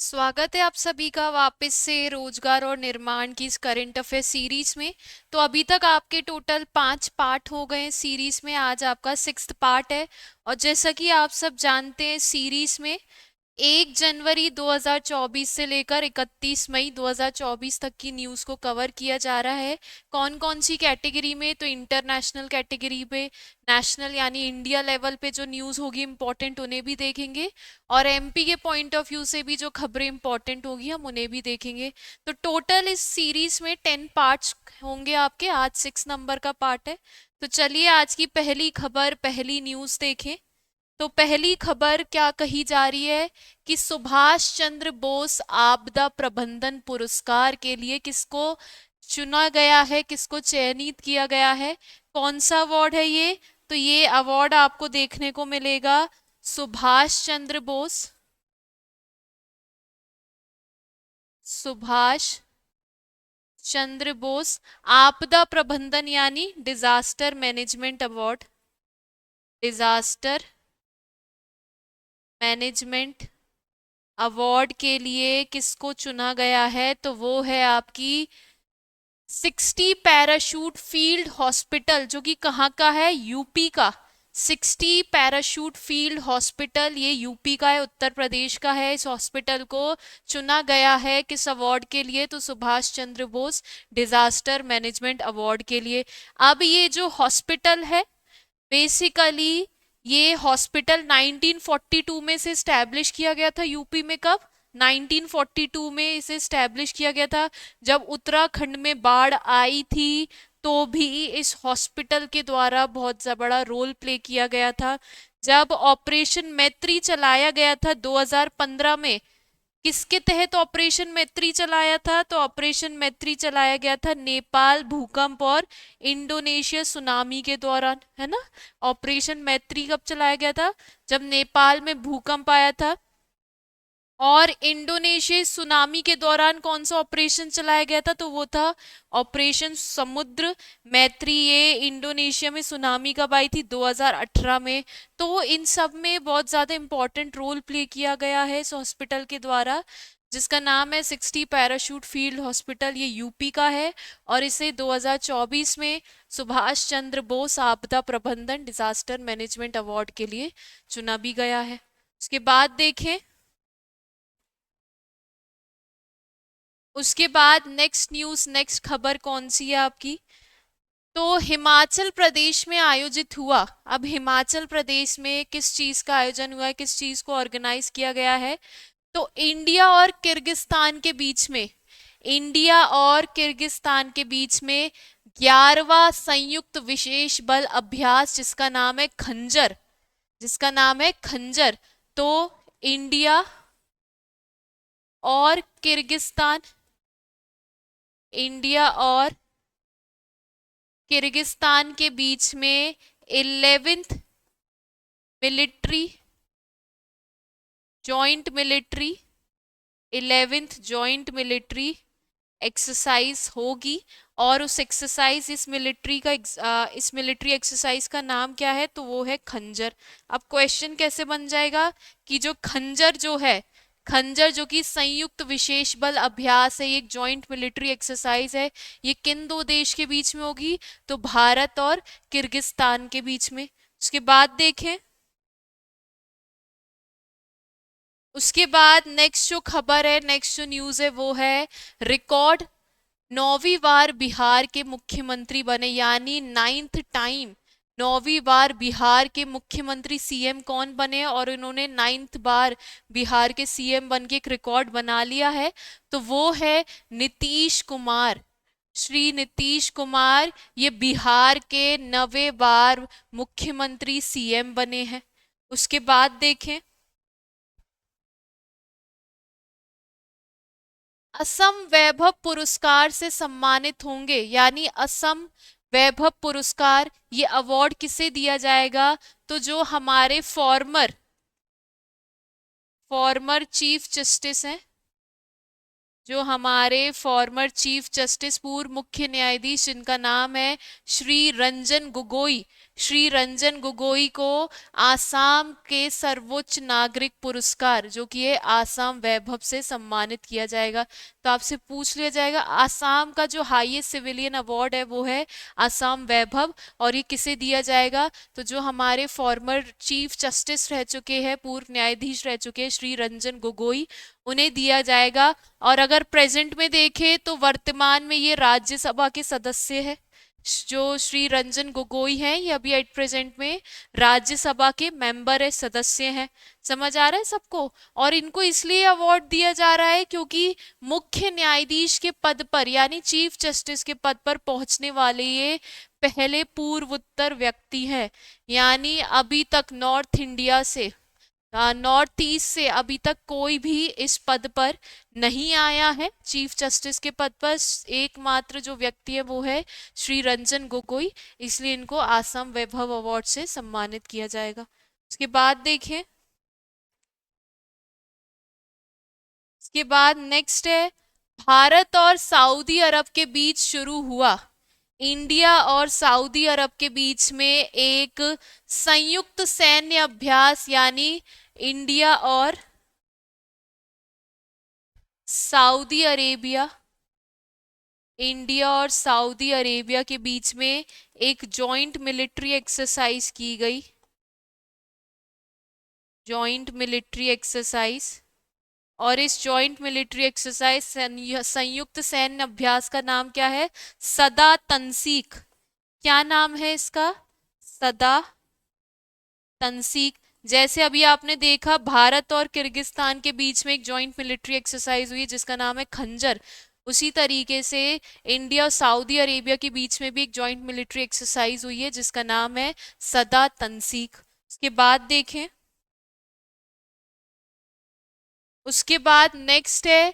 स्वागत है आप सभी का वापस से रोजगार और निर्माण की इस करंट अफेयर सीरीज में। तो अभी तक आपके टोटल 5 पार्ट हो गए हैं सीरीज में। आज आपका 6th पार्ट है। और जैसा कि आप सब जानते हैं, सीरीज में 1 जनवरी 2024 से लेकर 31 मई 2024 तक की न्यूज़ को कवर किया जा रहा है। कौन कौन सी कैटेगरी में? तो इंटरनेशनल कैटेगरी पे, नेशनल यानी इंडिया लेवल पे जो न्यूज़ होगी इम्पोर्टेंट उन्हें भी देखेंगे, और एमपी के पॉइंट ऑफ व्यू से भी जो खबरें इंपॉर्टेंट होगी हम उन्हें भी देखेंगे। तो टोटल इस सीरीज में 10 पार्ट्स होंगे आपके। आज 6 नंबर का पार्ट है। तो चलिए आज की पहली खबर, पहली न्यूज़ देखें। तो पहली खबर क्या कही जा रही है कि सुभाष चंद्र बोस आपदा प्रबंधन पुरस्कार के लिए किसको चुना गया है, किसको चयनित किया गया है? कौन सा अवार्ड है ये? तो ये अवार्ड आपको देखने को मिलेगा सुभाष चंद्र बोस, सुभाष चंद्र बोस आपदा प्रबंधन यानी disaster management award, disaster management award के लिए किसको चुना गया है? तो वो है आपकी 60 पैराशूट फील्ड हॉस्पिटल, जो कि कहाँ का है? यूपी का। 60 पैराशूट फील्ड हॉस्पिटल ये यूपी का है, उत्तर प्रदेश का है। इस हॉस्पिटल को चुना गया है किस अवार्ड के लिए? तो Subhash Chandra Bose disaster management award के लिए। अब ये जो हॉस्पिटल है, बेसिकली ये हॉस्पिटल 1942 में से स्टैब्लिश किया गया था यूपी में। कब? 1942 में इसे स्टैब्लिश किया गया था, जब उत्तराखंड में बाढ़ आई थी। तो भी इस हॉस्पिटल के द्वारा बहुत बड़ा रोल प्ले किया गया था। जब ऑपरेशन मैत्री चलाया गया था 2015 में, किसके तहत ऑपरेशन मैत्री चलाया था? तो ऑपरेशन मैत्री चलाया गया था नेपाल भूकंप और इंडोनेशिया सुनामी के दौरान, है ना। ऑपरेशन मैत्री कब चलाया गया था? जब नेपाल में भूकंप आया था। और इंडोनेशिया सुनामी के दौरान कौन सा ऑपरेशन चलाया गया था? तो वो था ऑपरेशन समुद्र मैत्री। ये इंडोनेशिया में सुनामी कब आई थी? 2018 में। तो इन सब में बहुत ज्यादा इंपॉर्टेंट रोल प्ले किया गया है इस हॉस्पिटल के द्वारा, जिसका नाम है 60 पैराशूट फील्ड हॉस्पिटल। ये यूपी का है और इसे 2024 में सुभाष चंद्र बोस आपदा प्रबंधन डिजास्टर मैनेजमेंट अवार्ड के लिए चुना भी गया है। उसके बाद देखें, उसके बाद नेक्स्ट न्यूज, नेक्स्ट खबर कौन सी है आपकी? तो हिमाचल प्रदेश में आयोजित हुआ। अब हिमाचल प्रदेश में किस चीज का आयोजन हुआ है, किस चीज को ऑर्गेनाइज किया गया है? तो इंडिया और किर्गिस्तान के बीच में, इंडिया और किर्गिस्तान के बीच में 11वां संयुक्त विशेष बल अभ्यास, जिसका नाम है खंजर, जिसका नाम है खंजर। तो इंडिया और किर्गिस्तान, इंडिया और किर्गिस्तान के बीच में 11th military joint military 11th joint military exercise होगी। और उस एक्सरसाइज, इस मिलिट्री एक्सरसाइज का नाम क्या है? तो वो है खंजर। अब क्वेश्चन कैसे बन जाएगा कि जो खंजर जो है, खंजर जो कि संयुक्त विशेष बल अभ्यास है, ये एक जॉइंट मिलिट्री एक्सरसाइज है, ये किन दो देश के बीच में होगी? तो भारत और किर्गिस्तान के बीच में। उसके बाद देखें, उसके बाद नेक्स्ट जो खबर है, नेक्स्ट जो न्यूज है वो है रिकॉर्ड 9वीं बार बिहार के मुख्यमंत्री बने, यानी 9th टाइम 9वीं बार बिहार के मुख्यमंत्री सीएम कौन बने? और इन्होंने 9th बार बिहार के सीएम बन के एक रिकॉर्ड बना लिया है। तो वो है नीतीश कुमार, श्री नीतीश कुमार। ये बिहार के 9वें बार मुख्यमंत्री सीएम बने हैं। उसके बाद देखें, असम वैभव पुरस्कार से सम्मानित होंगे, यानी असम वैभव पुरस्कार, ये अवार्ड किसे दिया जाएगा? तो जो हमारे फॉर्मर फॉर्मर चीफ जस्टिस हैं, जो हमारे फॉर्मर चीफ जस्टिस, पूर्व मुख्य न्यायाधीश, जिनका नाम है श्री रंजन गोगोई, श्री रंजन गोगोई को आसाम के सर्वोच्च नागरिक पुरस्कार जो कि है आसाम वैभव से सम्मानित किया जाएगा। तो आपसे पूछ लिया जाएगा आसाम का जो हाईएस्ट सिविलियन अवार्ड है वो है आसाम वैभव, और ये किसे दिया जाएगा? तो जो हमारे फॉर्मर चीफ जस्टिस रह चुके हैं, पूर्व न्यायाधीश रह चुके हैं श्री रंजन गोगोई, उन्हें दिया जाएगा। और अगर प्रेजेंट में देखें तो वर्तमान में ये राज्यसभा के सदस्य है। जो श्री रंजन गोगोई हैं ये अभी एट प्रेजेंट में राज्यसभा के मेंबर है, सदस्य हैं। समझ आ रहा है सबको? और इनको इसलिए अवार्ड दिया जा रहा है क्योंकि मुख्य न्यायाधीश के पद पर यानी चीफ जस्टिस के पद पर पहुंचने वाले ये पहले पूर्वोत्तर व्यक्ति हैं। यानी अभी तक नॉर्थ इंडिया से, नॉर्थ ईस्ट से अभी तक कोई भी इस पद पर नहीं आया है चीफ जस्टिस के पद पर। एकमात्र जो व्यक्ति है वो है श्री रंजन गोगोई, इसलिए इनको आसाम वैभव अवार्ड से सम्मानित किया जाएगा। उसके बाद देखें, इसके बाद नेक्स्ट है भारत और सऊदी अरब के बीच शुरू हुआ, इंडिया और सऊदी अरब के बीच में एक संयुक्त सैन्य अभ्यास, यानी इंडिया और सऊदी अरेबिया, इंडिया और सऊदी अरेबिया के बीच में एक जॉइंट मिलिट्री एक्सरसाइज की गई, जॉइंट मिलिट्री एक्सरसाइज। और इस जॉइंट मिलिट्री एक्सरसाइज संयुक्त सैन्य अभ्यास का नाम क्या है? सदा तंसीक। क्या नाम है इसका? सदा तंसीक। जैसे अभी आपने देखा भारत और किर्गिस्तान के बीच में एक जॉइंट मिलिट्री एक्सरसाइज हुई जिसका नाम है खंजर, उसी तरीके से इंडिया और सऊदी अरेबिया के बीच में भी एक जॉइंट मिलिट्री एक्सरसाइज हुई है जिसका नाम है सदा तंसीक। उसके बाद देखें, उसके बाद नेक्स्ट है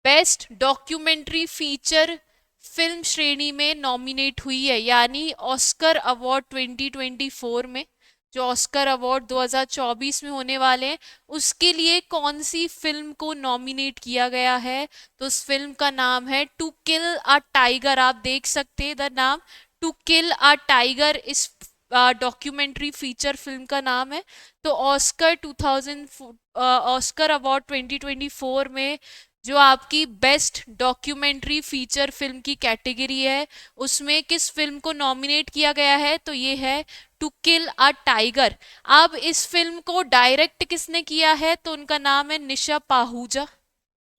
बेस्ट डॉक्यूमेंट्री फीचर फिल्म श्रेणी में नॉमिनेट हुई है, यानी ऑस्कर अवार्ड 2024 में, जो ऑस्कर अवार्ड 2024 में होने वाले हैं, उसके लिए कौन सी फिल्म को नॉमिनेट किया गया है? तो उस फिल्म का नाम है टू किल अ टाइगर। आप देख सकते हैं इधर नाम, टू किल अ टाइगर इस डॉक्यूमेंट्री फीचर फिल्म का नाम है। तो ऑस्कर 2000 ऑस्कर अवार्ड 2024 में जो आपकी बेस्ट डॉक्यूमेंट्री फीचर फिल्म की कैटेगरी है उसमें किस फिल्म को नॉमिनेट किया गया है? तो ये है टू किल अ टाइगर। अब इस फिल्म को डायरेक्ट किसने किया है? तो उनका नाम है निशा पाहूजा।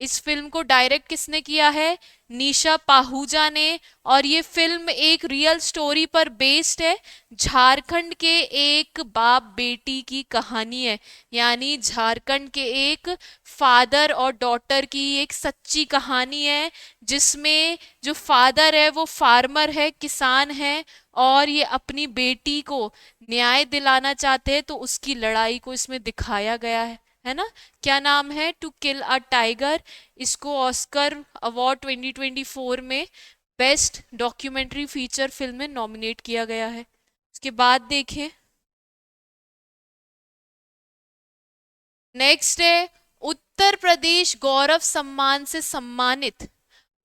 इस फिल्म को डायरेक्ट किसने किया है? निशा पाहूजा ने। और ये फिल्म एक रियल स्टोरी पर बेस्ड है, झारखंड के एक बाप बेटी की कहानी है, यानी झारखंड के एक फादर और डॉटर की एक सच्ची कहानी है, जिसमें जो फादर है वो फार्मर है, किसान है, और ये अपनी बेटी को न्याय दिलाना चाहते हैं, तो उसकी लड़ाई को इसमें दिखाया गया है ना? क्या नाम है? To kill a tiger. इसको ऑस्कर अवार्ड 2024 में बेस्ट डॉक्यूमेंट्री फीचर फिल्म में नॉमिनेट किया गया है। उसके बाद देखें, नेक्स्ट है उत्तर प्रदेश गौरव सम्मान से सम्मानित।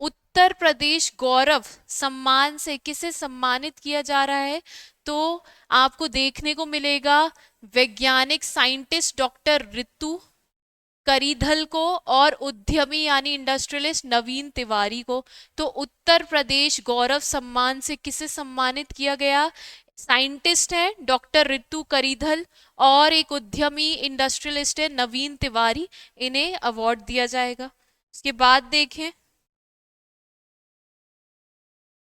उत्तर प्रदेश गौरव सम्मान से किसे सम्मानित किया जा रहा है? तो आपको देखने को मिलेगा वैज्ञानिक साइंटिस्ट डॉक्टर रितु करीधल को और उद्यमी यानी इंडस्ट्रियलिस्ट नवीन तिवारी को। तो उत्तर प्रदेश गौरव सम्मान से किसे सम्मानित किया गया? साइंटिस्ट है डॉक्टर रितु करीधल और एक उद्यमी इंडस्ट्रियलिस्ट है नवीन तिवारी, इन्हें अवार्ड दिया जाएगा। उसके बाद देखें,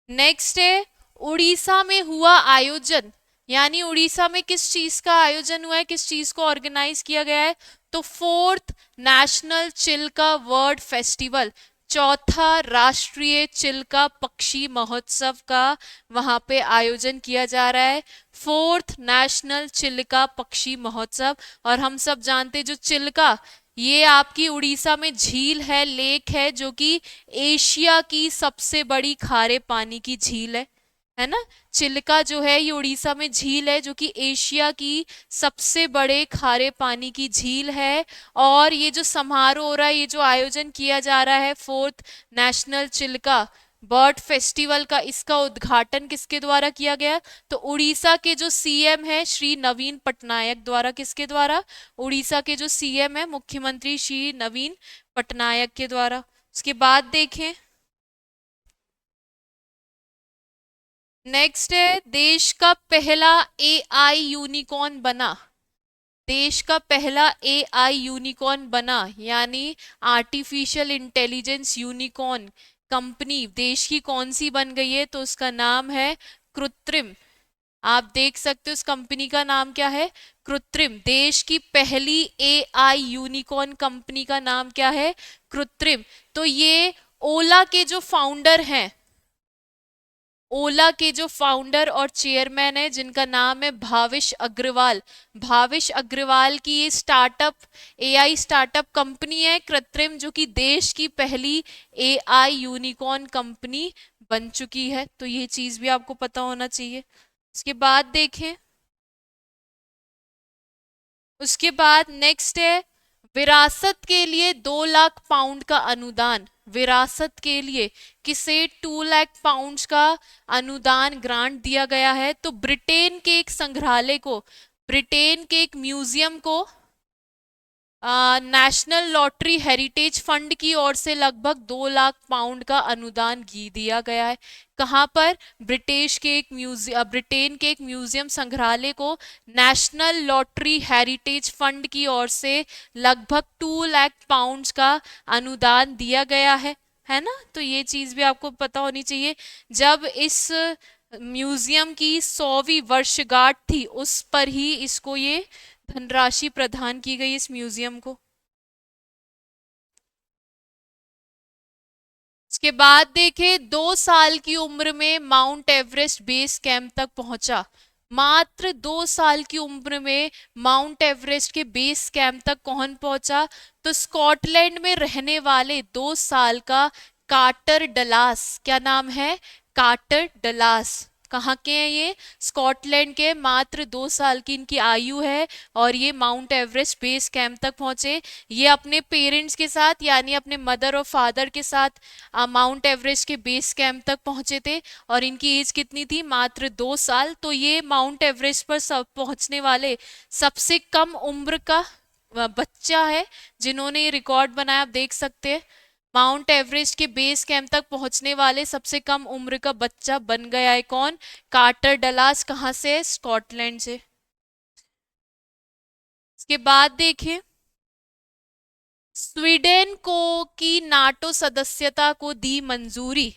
नेक्स्ट है उड़ीसा में हुआ आयोजन, यानी उड़ीसा में किस चीज का आयोजन हुआ है, किस चीज को ऑर्गेनाइज किया गया है? तो fourth national Chilka bird festival, चौथा राष्ट्रीय चिल्का पक्षी महोत्सव का वहां पे आयोजन किया जा रहा है, फोर्थ नेशनल चिल्का पक्षी महोत्सव। और हम सब जानते जो चिल्का, ये आपकी उड़ीसा में झील है, लेक है, जो कि एशिया की सबसे बड़ी खारे पानी की झील है ना? चिल्का जो है ये उड़ीसा में झील है जो कि एशिया की सबसे बड़े खारे पानी की झील है। और ये जो समारोह हो रहा है, ये जो आयोजन किया जा रहा है fourth national Chilka bird festival का इसका उद्घाटन किसके द्वारा किया गया? तो उड़ीसा के जो सीएम है श्री नवीन पटनायक द्वारा। किसके द्वारा? उड़ीसा के जो सीएम है मुख्यमंत्री श्री नवीन पटनायक के द्वारा। उसके बाद देखें, नेक्स्ट है देश का पहला एआई यूनिकॉर्न बना। देश का पहला एआई यूनिकॉर्न बना, यानी आर्टिफिशियल इंटेलिजेंस यूनिकॉर्न कंपनी देश की कौन सी बन गई है? तो उसका नाम है कृत्रिम। आप देख सकते हो उस कंपनी का नाम क्या है? कृत्रिम। देश की पहली एआई यूनिकॉर्न कंपनी का नाम क्या है? कृत्रिम। तो ये ओला के जो फाउंडर हैं, ओला के जो फाउंडर और चेयरमैन है जिनका नाम है भाविश अग्रवाल, भाविश अग्रवाल की ये स्टार्टअप, एआई स्टार्टअप कंपनी है कृत्रिम, जो कि देश की पहली एआई यूनिकॉर्न कंपनी बन चुकी है। तो ये चीज भी आपको पता होना चाहिए। उसके बाद देखें, उसके बाद नेक्स्ट है विरासत के लिए 2 लाख पाउंड का अनुदान। विरासत के लिए किसे 2 लाख पाउंड का अनुदान ग्रांट दिया गया है? तो ब्रिटेन के एक संग्रहालय को, ब्रिटेन के एक म्यूजियम को नेशनल लॉटरी हेरिटेज फंड की ओर से लगभग 2 लाख पाउंड का अनुदान दिया गया है। कहाँ पर? ब्रिटिश के एक म्यूजियम, ब्रिटेन के एक म्यूजियम संग्रहालय को नेशनल लॉटरी हेरिटेज फंड की ओर से लगभग 2 लाख पाउंड का अनुदान दिया गया है ना? तो ये चीज भी आपको पता होनी चाहिए। जब इस म्यूजियम की 100वीं वर्षगांठ थी उस पर ही इसको ये धनराशि प्रदान की गई इस म्यूजियम को। इसके बाद देखें, 2 साल की उम्र में माउंट एवरेस्ट बेस कैंप तक पहुंचा। मात्र 2 साल की उम्र में माउंट एवरेस्ट के बेस कैंप तक कौन पहुंचा? तो स्कॉटलैंड में रहने वाले 2 साल का कार्टर डलास। क्या नाम है? Carter Dallas. कहाँ के हैं ये? स्कॉटलैंड के। मात्र 2 साल की इनकी आयु है और ये माउंट एवरेस्ट बेस कैंप तक पहुंचे। ये अपने पेरेंट्स के साथ, यानी अपने मदर और फादर के साथ माउंट एवरेस्ट के बेस कैंप तक पहुंचे थे और इनकी एज कितनी थी? मात्र 2 साल। तो ये माउंट एवरेस्ट पर सब पहुंचने वाले सबसे कम उम्र का बच्चा है जिन्होंने ये रिकॉर्ड बनाया। आप देख सकते हैं माउंट एवरेस्ट के बेस कैंप तक पहुंचने वाले सबसे कम उम्र का बच्चा बन गया है। कौन? Carter Dallas. कहां से? स्कॉटलैंड से। इसके बाद देखिए, स्वीडन को की नाटो सदस्यता को दी मंजूरी।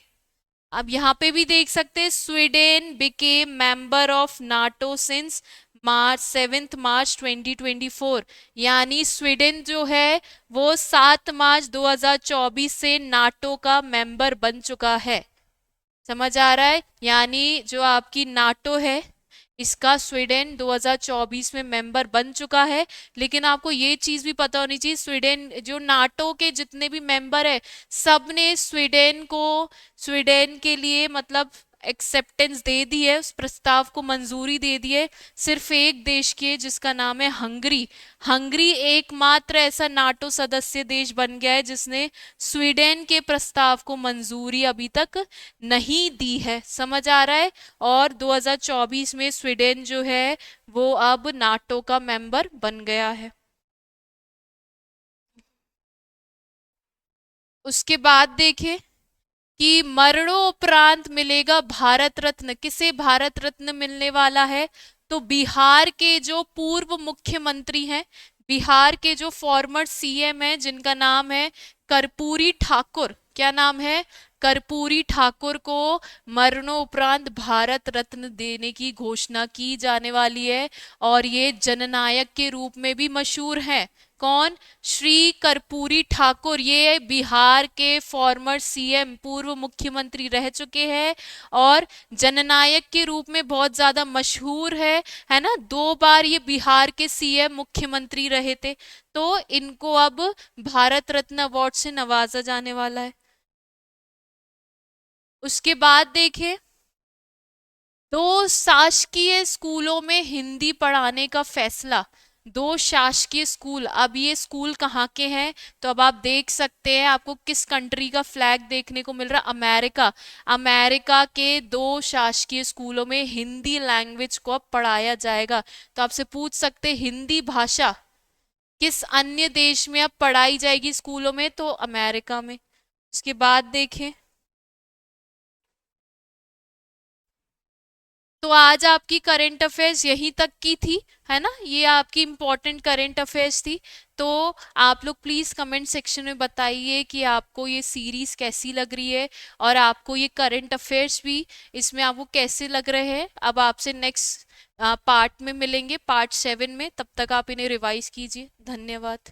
अब यहाँ पे भी देख सकते हैं Sweden became member of NATO since मार्च 7 मार्च 2024। यानी स्वीडन जो है वो 7 मार्च 2024 से नाटो का मेंबर बन चुका है। समझ आ रहा है? यानी जो आपकी नाटो है इसका स्वीडन 2024 में मेंबर बन चुका है। लेकिन आपको ये चीज भी पता होनी चाहिए, स्वीडन जो नाटो के जितने भी मेंबर है सब ने स्वीडन को, स्वीडन के लिए मतलब एक्सेप्टेंस दे दी है, उस प्रस्ताव को मंजूरी दे दी है। सिर्फ एक देश की है जिसका नाम है हंगरी। हंगरी एकमात्र ऐसा नाटो सदस्य देश बन गया है जिसने स्वीडन के प्रस्ताव को मंजूरी अभी तक नहीं दी है। समझ आ रहा है? और 2024 में स्वीडन जो है वो अब नाटो का मेंबर बन गया है। उसके बाद देखें कि मरणोपरांत मिलेगा भारत रत्न। किसे भारत रत्न मिलने वाला है? तो बिहार के जो पूर्व मुख्यमंत्री हैं, बिहार के जो फॉर्मर सीएम हैं जिनका नाम है कर्पूरी ठाकुर। क्या नाम है? कर्पूरी ठाकुर को मरणोपरांत भारत रत्न देने की घोषणा की जाने वाली है और ये जननायक के रूप में भी मशहूर हैं। कौन? श्री कर्पूरी ठाकुर। ये बिहार के फॉर्मर सीएम, पूर्व मुख्यमंत्री रह चुके हैं और जननायक के रूप में बहुत ज्यादा मशहूर है ना? 2 बार ये बिहार के सीएम मुख्यमंत्री रहे थे। तो इनको अब भारत रत्न अवार्ड से नवाजा जाने वाला है। उसके बाद देखें, 2 शासकीय स्कूलों में हिंदी पढ़ाने का फैसला। दो शासकीय स्कूल, अब ये स्कूल कहाँ के हैं? तो अब आप देख सकते हैं, आपको किस कंट्री का फ्लैग देखने को मिल रहा है? अमेरिका। अमेरिका के दो शासकीय स्कूलों में हिंदी लैंग्वेज को अब पढ़ाया जाएगा। तो आपसे पूछ सकते हैं, हिंदी भाषा किस अन्य देश में अब पढ़ाई जाएगी स्कूलों में? तो अमेरिका में। उसके बाद देखें, तो आज आपकी करंट अफेयर्स यहीं तक की थी, है ना? ये आपकी इम्पोर्टेंट करंट अफेयर्स थी। तो आप लोग प्लीज कमेंट सेक्शन में बताइए कि आपको ये सीरीज कैसी लग रही है, और आपको ये करंट अफेयर्स भी इसमें आपको कैसे लग रहे हैं। अब आपसे नेक्स्ट पार्ट में मिलेंगे, पार्ट 7 में। तब तक आप इन्हें रिवाइज कीजिए। धन्यवाद।